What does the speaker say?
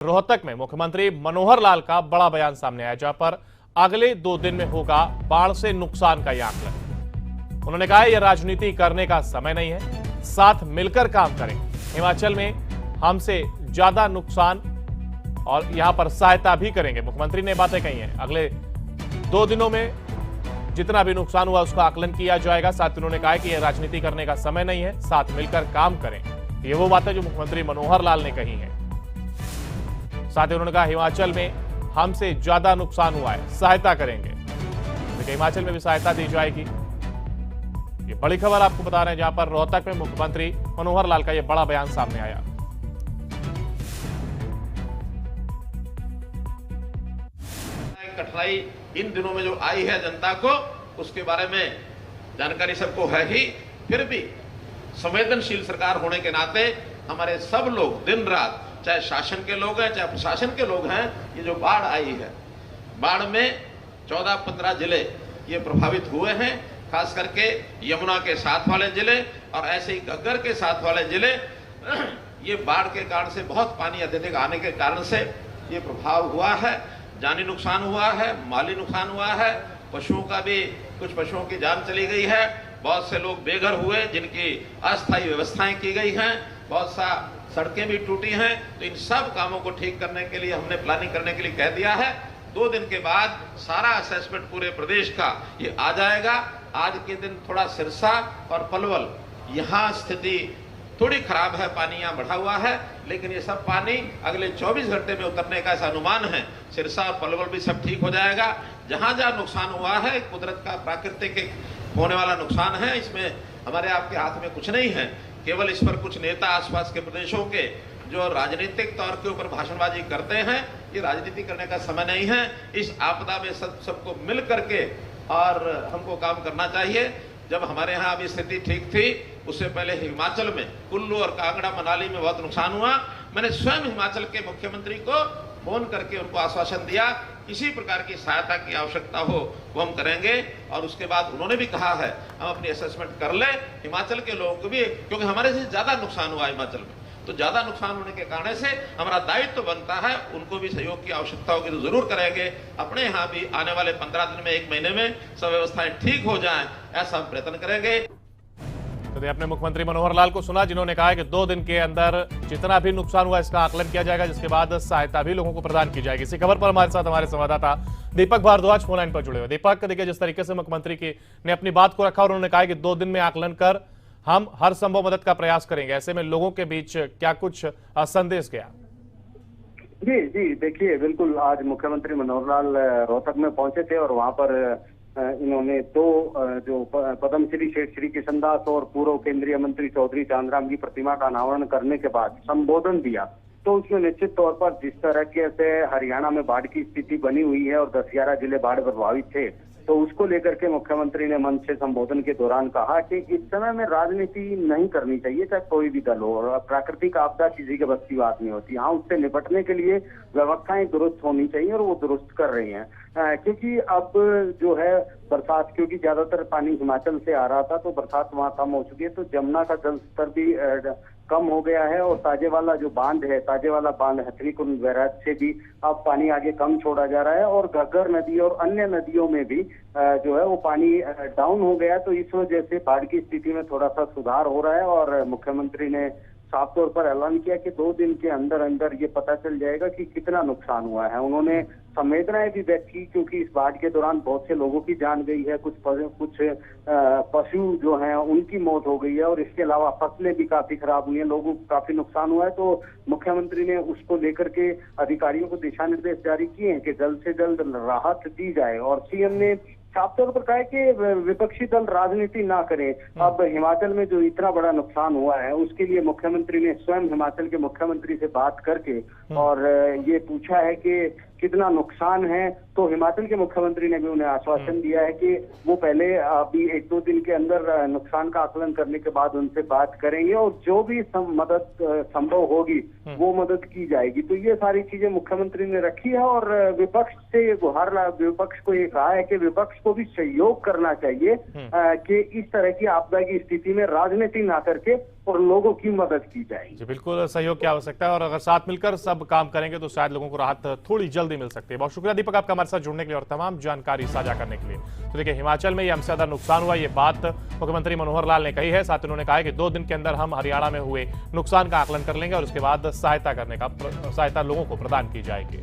रोहतक में मुख्यमंत्री मनोहर लाल का बड़ा बयान सामने आया, जहां पर अगले 2 दिन में होगा बाढ़ से नुकसान का यह आकलन। उन्होंने कहा यह राजनीति करने का समय नहीं है, साथ मिलकर काम करें। हिमाचल में हमसे ज्यादा नुकसान और यहां पर सहायता भी करेंगे। मुख्यमंत्री ने बातें कही हैं, अगले 2 दिनों में जितना भी नुकसान हुआ उसका आकलन किया जाएगा। साथ उन्होंने कहा कि यह राजनीति करने का समय नहीं है, साथ मिलकर काम करें। ये वो बातें जो मुख्यमंत्री मनोहर लाल ने कही हैं। साथ ही उन्होंने कहा हिमाचल में हमसे ज्यादा नुकसान हुआ है, सहायता करेंगे। देखिए हिमाचल में भी सहायता दी जाएगी। ये बड़ी खबर आपको बता रहे हैं, जहां पर रोहतक में मुख्यमंत्री मनोहर लाल का यह बड़ा बयान सामने आया। कठिनाई इन दिनों में जो आई है जनता को, उसके बारे में जानकारी सबको है ही। फिर भी संवेदनशील सरकार होने के नाते हमारे सब लोग दिन रात, चाहे शासन के लोग हैं चाहे प्रशासन के लोग हैं, ये जो बाढ़ आई है, बाढ़ में 14-15 जिले ये प्रभावित हुए हैं। खास करके यमुना के साथ वाले जिले और ऐसे ही घग्गर के साथ वाले जिले, ये बाढ़ के कारण से बहुत पानी अत्यधिक आने के कारण से ये प्रभाव हुआ है। जानी नुकसान हुआ है, माली नुकसान हुआ है, पशुओं का भी, कुछ पशुओं की जान चली गई है। बहुत से लोग बेघर हुए जिनकी अस्थायी व्यवस्थाएं की गई हैं, बहुत सा सड़कें भी टूटी हैं। तो इन सब कामों को ठीक करने के लिए हमने प्लानिंग करने के लिए कह दिया है। 2 दिन के बाद सारा असेसमेंट पूरे प्रदेश का ये आ जाएगा। आज के दिन थोड़ा सिरसा और पलवल, यहाँ स्थिति थोड़ी खराब है, पानी यहाँ बढ़ा हुआ है, लेकिन ये सब पानी अगले 24 घंटे में उतरने का ऐसा अनुमान है। सिरसा और पलवल भी सब ठीक हो जाएगा। जहां जहां नुकसान हुआ है, कुदरत का, प्राकृतिक होने वाला नुकसान है, इसमें हमारे आपके हाथ में कुछ नहीं है। केवल इस पर कुछ नेता आसपास के प्रदेशों के जो राजनीतिक तौर के ऊपर भाषणबाजी करते हैं, ये राजनीति करने का समय नहीं है। इस आपदा में सबको मिल करके और हमको काम करना चाहिए। जब हमारे यहाँ अभी स्थिति ठीक थी, उससे पहले हिमाचल में कुल्लू और कांगड़ा, मनाली में बहुत नुकसान हुआ। मैंने स्वयं हिमाचल के मुख्यमंत्री को फोन करके उनको आश्वासन दिया, किसी प्रकार की सहायता की आवश्यकता हो वो हम करेंगे। और उसके बाद उन्होंने भी कहा है हम अपनी असेसमेंट कर ले हिमाचल के लोगों को भी, क्योंकि हमारे से ज्यादा नुकसान हुआ हिमाचल में। तो ज्यादा नुकसान होने के कारण से हमारा दायित्व तो बनता है, उनको भी सहयोग की आवश्यकता होगी तो जरूर करेंगे। अपने यहाँ भी आने वाले 15 दिन में, 1 महीने में सब व्यवस्थाएं ठीक हो जाएं, ऐसा हम प्रयत्न करेंगे। तो आपने मुख्यमंत्री मनोहर लाल को सुना, जिन्होंने कहा कि 2 दिन के अंदर जितना भी नुकसान हुआ इसका आकलन किया जाएगा, जिसके बाद सहायता भी लोगों को प्रदान की जाएगी। इसी खबर पर हमारे साथ हमारे संवाददाता दीपक भारद्वाज फोन लाइन पर जुड़े हुए। दीपक, देखिए जिस तरीके से मुख्यमंत्री ने अपनी बात को रखा और उन्होंने कहा कि 2 दिन में आकलन कर हम हर संभव मदद का प्रयास करेंगे, ऐसे में लोगों के बीच क्या कुछ संदेश गया? जी देखिए, बिल्कुल आज मुख्यमंत्री मनोहर लाल रोहतक में पहुंचे थे और वहां पर इन्होंने 2 जो पद्मश्री शेठ श्री किशनदास और पूर्व केंद्रीय मंत्री चौधरी चांदराम की प्रतिमा का अनावरण करने के बाद संबोधन दिया। तो उसमें निश्चित तौर पर जिस तरह से हरियाणा में बाढ़ की स्थिति बनी हुई है और 10-11 जिले बाढ़ प्रभावित थे, तो उसको लेकर के मुख्यमंत्री ने मंच से संबोधन के दौरान कहा कि इस समय में राजनीति नहीं करनी चाहिए, चाहे कोई भी दल हो। और प्राकृतिक आपदा किसी के बस की बात नहीं होती। हाँ, उससे निपटने के लिए व्यवस्थाएं दुरुस्त होनी चाहिए और वो दुरुस्त कर रही हैं। क्योंकि अब जो है बरसात, क्योंकि ज्यादातर पानी हिमाचल से आ रहा था, तो बरसात वहाँ कम हो चुकी है, तो जमुना का जल स्तर भी कम हो गया है। और ताजेवाला जो बांध है, ताजेवाला बांध हथनीकुंड बैराज से भी अब पानी आगे कम छोड़ा जा रहा है। और घग्गर नदी और अन्य नदियों में भी जो है वो पानी डाउन हो गया। तो इस वजह से बाढ़ की स्थिति में थोड़ा सा सुधार हो रहा है। और मुख्यमंत्री ने साफ तौर पर ऐलान किया कि 2 दिन के अंदर अंदर ये पता चल जाएगा कि कितना नुकसान हुआ है। उन्होंने संवेदनाएं भी व्यक्त की, क्योंकि इस बाढ़ के दौरान बहुत से लोगों की जान गई है, कुछ पशु जो हैं उनकी मौत हो गई है, और इसके अलावा फसलें भी काफी खराब हुई हैं, लोगों को काफी नुकसान हुआ है। तो मुख्यमंत्री ने उसको लेकर के अधिकारियों को दिशा निर्देश जारी किए हैं कि जल्द से जल्द राहत दी जाए। और सीएम ने साफ तौर पर कहा है कि विपक्षी दल राजनीति ना करें। अब हिमाचल में जो इतना बड़ा नुकसान हुआ है, उसके लिए मुख्यमंत्री ने स्वयं हिमाचल के मुख्यमंत्री से बात करके और ये पूछा है कि कितना नुकसान है। तो हिमाचल के मुख्यमंत्री ने भी उन्हें आश्वासन दिया है कि वो पहले अभी 1-2 दिन के अंदर नुकसान का आकलन करने के बाद उनसे बात करेंगे और जो भी मदद संभव होगी वो मदद की जाएगी। तो ये सारी चीजें मुख्यमंत्री ने रखी है। और विपक्ष से गुहार, विपक्ष को ये कहा है कि विपक्ष को भी सहयोग करना चाहिए कि इस तरह की आपदा की स्थिति में राजनीति ना करके और लोगों की मदद की जाएगी। जी बिल्कुल, सहयोग की आवश्यकता है और अगर साथ मिलकर सब काम करेंगे तो शायद लोगों को राहत थोड़ी जल्दी मिल सकती है। बहुत शुक्रिया दीपक आपका हमारे साथ जुड़ने के लिए और तमाम जानकारी साझा करने के लिए। तो देखिए, हिमाचल में ये हमसे ज्यादा नुकसान हुआ, ये बात मुख्यमंत्री मनोहर लाल ने कही है। साथ ही उन्होंने कहा है कि 2 दिन के अंदर हम हरियाणा में हुए नुकसान का आकलन कर लेंगे और उसके बाद सहायता लोगों को प्रदान की जाएगी।